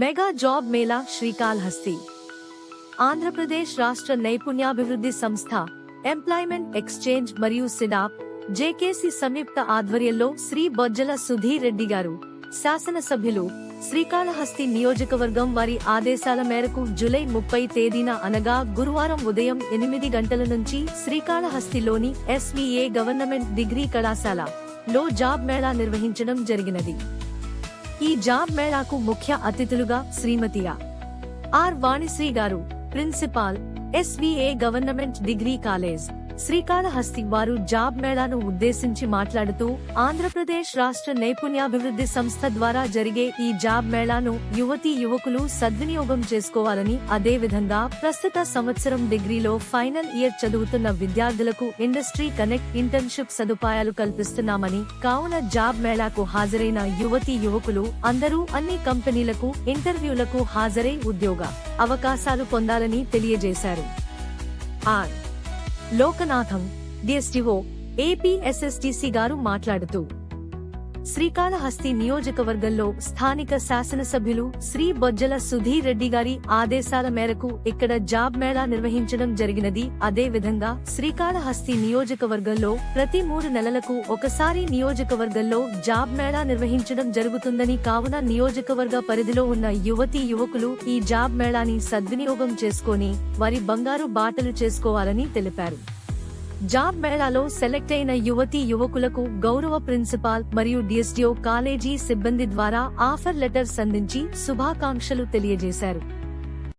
Mega job Mela Srikalahasti. Andhra Pradesh రాష్ట్ర నైపుణ్యాభివృద్ధి సంస్థ, ఎంప్లాయ్మెంట్ ఎక్స్చేంజ్ మరియు సిడాప్, జేకేసీ సంయుక్త ఆధ్వర్యంలో శ్రీ బొజ్జల సుధీర్ రెడ్డి గారు, శాసనసభ్యులు, శ్రీకాళహస్తి నియోజకవర్గం వారి ఆదేశాల మేరకు జూలై 30 తేదీన అనగా గురువారం ఉదయం 8 గంటల నుంచి శ్రీకాళహస్తిలోని ఎస్వీఏ గవర్నమెంట్ డిగ్రీ కళాశాల లో జాబ్ మేళా నిర్వహించడం జరిగినది. ఈ జాబ్ మేళాకు ముఖ్య అతిథులుగా శ్రీమతి ఆర్ వాణిశ్రీ గారు, principal, SVA government degree college, Srikalahasti వారు జాబ్ మేళాను ఉద్దేశించి మాట్లాడుతూ, ఆంధ్రప్రదేశ్ రాష్ట్ర నైపుణ్యాభివృద్ధి సంస్థ ద్వారా జరిగే ఈ జాబ్ మేళాను యువతీ యువకులు సద్వినియోగం చేసుకోవాలని, అదేవిధంగా ప్రస్తుత సంవత్సరం డిగ్రీలో ఫైనల్ ఇయర్ చదువుతున్న విద్యార్థులకు ఇండస్ట్రీ కనెక్ట్ ఇంటర్న్షిప్ సదుపాయాలు కల్పిస్తున్నామని, కావున జాబ్ మేళాకు హాజరైన యువతీ యువకులు అందరూ అన్ని కంపెనీలకు ఇంటర్వ్యూలకు హాజరై ఉద్యోగ అవకాశాలు పొందాలని తెలియజేశారు. ఆర్ లోకనాథం, డిఎస్టిఓ, ఏపీఎస్ఎస్టీసీ గారు మాట్లాడుతూ, శ్రీకాళహస్తి నియోజకవర్గంలో స్థానిక శాసనసభ్యులు శ్రీ బొజ్జల సుధీర్ రెడ్డి గారి ఆదేశాల మేరకు ఇక్కడ జాబ్ మేళా నిర్వహించడం జరిగినది. అదేవిధంగా శ్రీకాళహస్తి నియోజకవర్గంలో ప్రతి 3 నెలలకు ఒకసారి నియోజకవర్గంలో జాబ్ మేళా నిర్వహించడం జరుగుతుందని, కావున నియోజకవర్గ పరిధిలో ఉన్న యువతీ యువకులు ఈ జాబ్ మేళాని సద్వినియోగం చేసుకొని వారి బంగారు బాటలు చేసుకోవాలని తెలిపారు. జాబ్ మేళాలో సెలెక్ట్ అయిన యువతీ యువకులకు గౌరవ ప్రిన్సిపాల్ మరియు డిఎస్డిఓ కాలేజీ సిబ్బంది ద్వారా ఆఫర్ లెటర్స్ అందించి శుభాకాంక్షలు తెలియజేశారు.